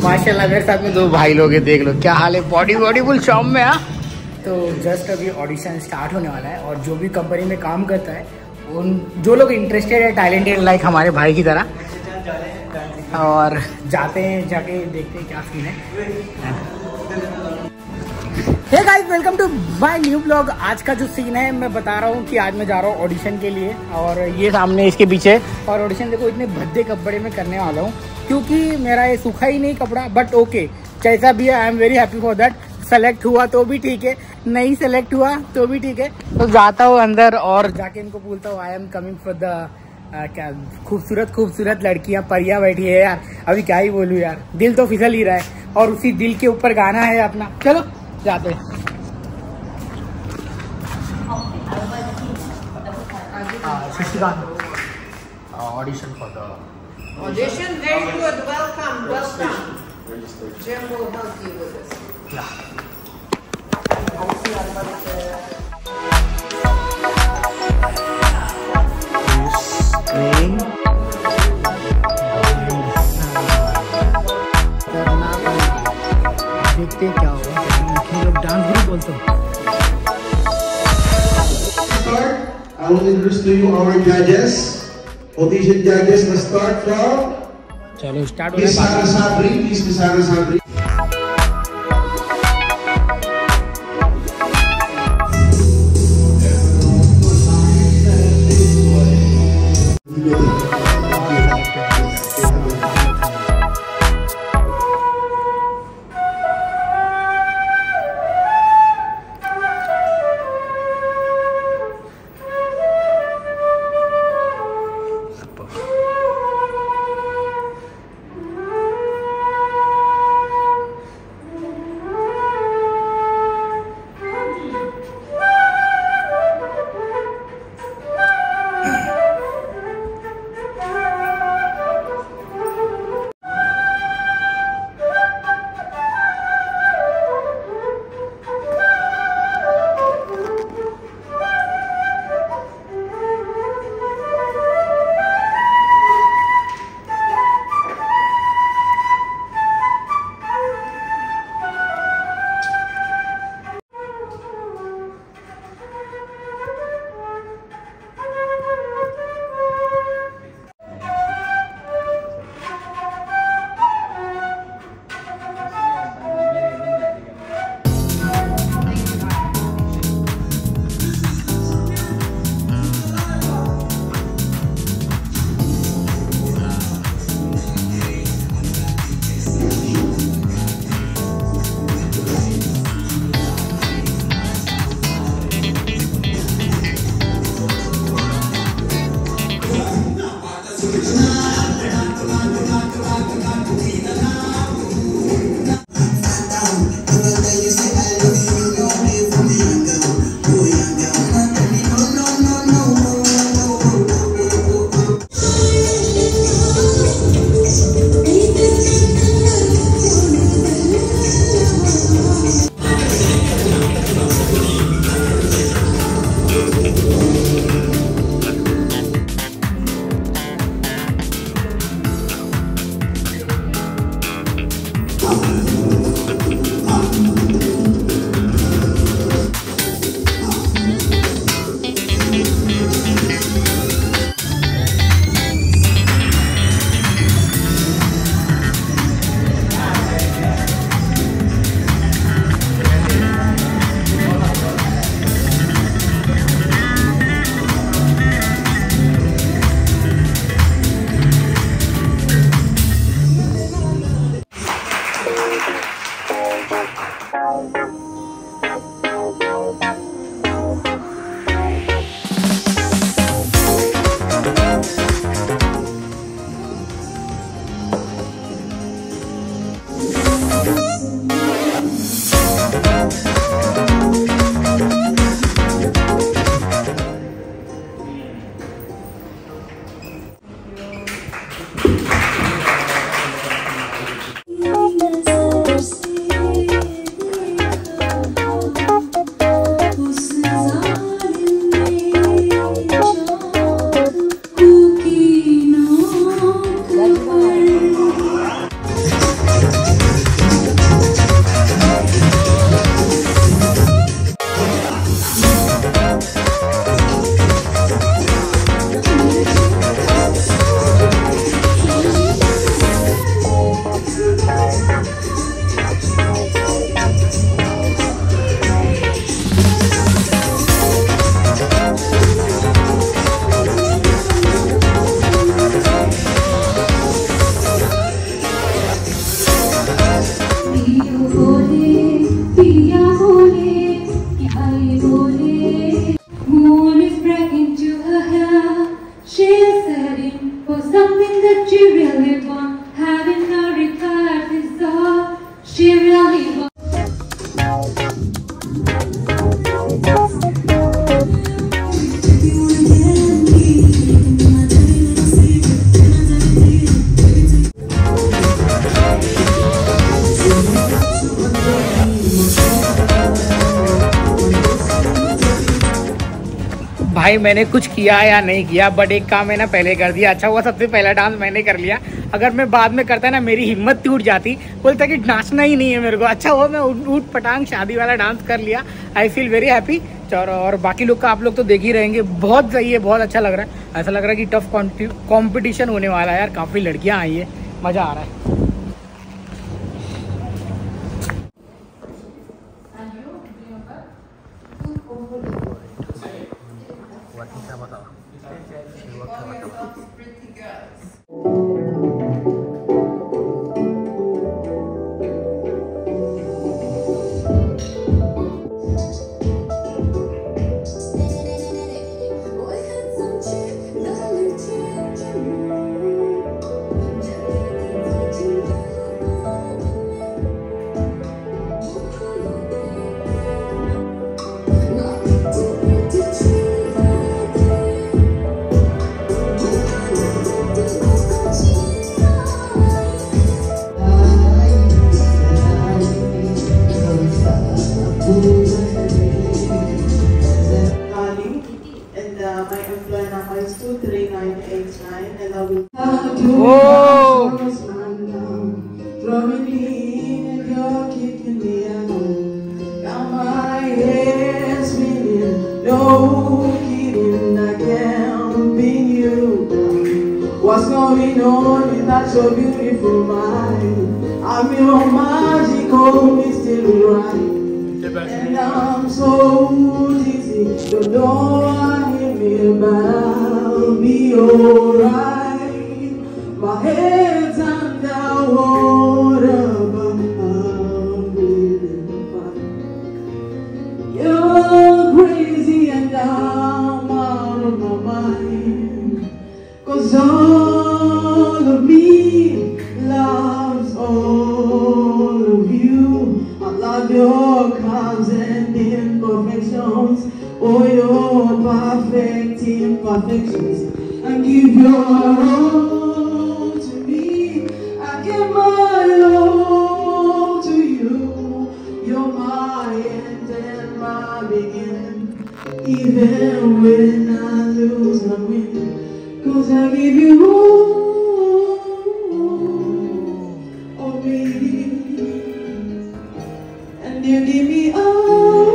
माशाल्लाह मेरे साथ में 2 भाई लोग हैं, देख लो क्या हाल है, बॉडी फुल शॉप में। हाँ तो जस्ट अभी ऑडिशन स्टार्ट होने वाला है और जो भी कंपनी में काम करता है उन जो लोग इंटरेस्टेड है, टैलेंटेड लाइक हमारे भाई की तरह, और जाते हैं, जाके देखते हैं क्या सीन है। Hey guys, welcome to my new blog. आज का जो सीन है मैं बता रहा हूँ कि आज मैं जा रहा हूँ ऑडिशन के लिए, और ये सामने इसके पीछे, और ऑडिशन देखो इतने भद्दे कपड़े में करने वाला हूँ क्योंकि मेरा ये सूखा ही नहीं कपड़ा, बट ओके जैसा भी है I am very happy for that. Select हुआ तो भी ठीक है, नहीं सेलेक्ट हुआ तो भी ठीक है। तो जाता हूँ अंदर और जाके इनको बोलता हूँ I am coming for the क्या खूबसूरत लड़कियां परियां बैठी है यार। अभी क्या ही बोलूं यार, दिल तो फिसल ही रहा है और उसी दिल के ऊपर गाना है अपना। चलो जाते हैं। Audition for the audition. Very good. Welcome. Jim will help you with this. देखते क्या होगा, डांस भी बोलते हो। I will introduce to you our judges. Audition judges will start from चलो स्टार्ट हो Miss Sarah Sabri. Miss Sarah Sabri. भाई मैंने कुछ किया या नहीं किया, बट एक काम मैंने पहले कर दिया। अच्छा हुआ सबसे पहला डांस मैंने कर लिया। अगर मैं बाद में करता ना मेरी हिम्मत टूट जाती, बोलता कि नाचना ही नहीं है मेरे को। अच्छा हुआ मैं ऊट पटांग शादी वाला डांस कर लिया। I feel very happy. और बाकी लोग का आप लोग तो देख ही रहेंगे, बहुत सही है, बहुत अच्छा लग रहा है। ऐसा लग रहा है कि टफ कॉम्पिटिशन होने वाला है यार। काफ़ी लड़कियाँ आई है, मज़ा आ रहा है। My employer number is 23989 and I will throwing me and you're kicking me out. Got my head spinning, no kidding, I can't pin you down. What's going on in that so beautiful mind? I'm your magical mystery ride. And I'm so dizzy, don't know I hear me, but I'll be alright. My head's underwater, but I'm breathing fine. You're crazy and I'm out of my mind, 'cause all of me loves all of you. I love your curves and imperfections, all your perfect imperfections. And give your all to me, I give my all to you. You're my end and my beginning, even when I lose I win, 'cause I give you all of me. You give me all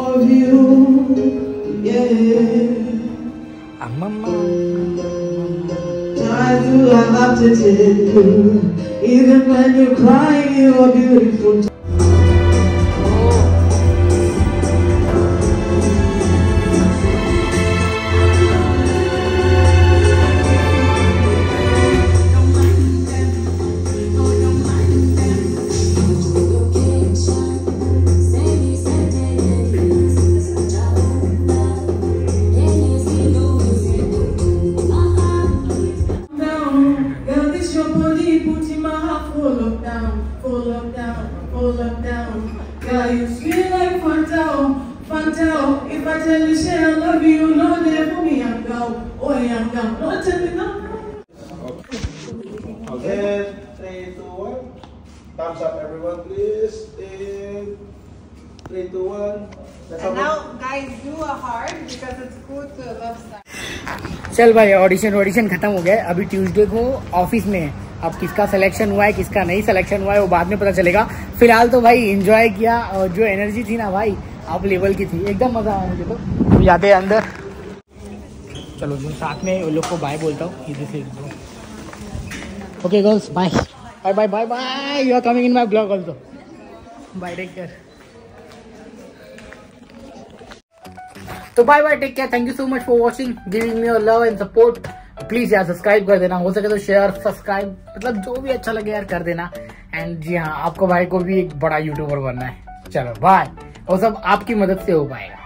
of you, yeah. Times do I have to tell you, even when you're crying, you are beautiful. Girl, you feel like Fanta. If I tell you, say I love you, no there for me, I'm go. Oh, I'm go. No, tell me no. Okay, 3, 2, 1. Thumbs up, everyone, please. 3, 2, 1. And now, guys, do a heart because it's good to love stuff. चल भाई, audition खत्म हो गया। अभी Tuesday को office में है। अब किसका सिलेक्शन हुआ है, किसका नहीं सिलेक्शन हुआ है, वो बाद में पता चलेगा। फिलहाल तो भाई एंजॉय किया, और जो एनर्जी थी ना भाई, आप लेवल की थी, एकदम मजा आया मुझे तो। अब जाते हैं अंदर। चलो जो साथ में उन लोग को बाय बोलता हूँ इधर से। Okay girls, bye bye bye bye bye. You are coming in my blog also. Bye, take care. तो bye bye, take care. Thank you so much for watching, giving me your love and support. Please यार subscribe कर देना, हो सके तो share, subscribe, मतलब जो भी अच्छा लगे यार कर देना। एंड जी हाँ, आपको भाई को भी एक बड़ा यूट्यूबर बनना है। चलो बाय। वो सब आपकी मदद से हो पाएगा।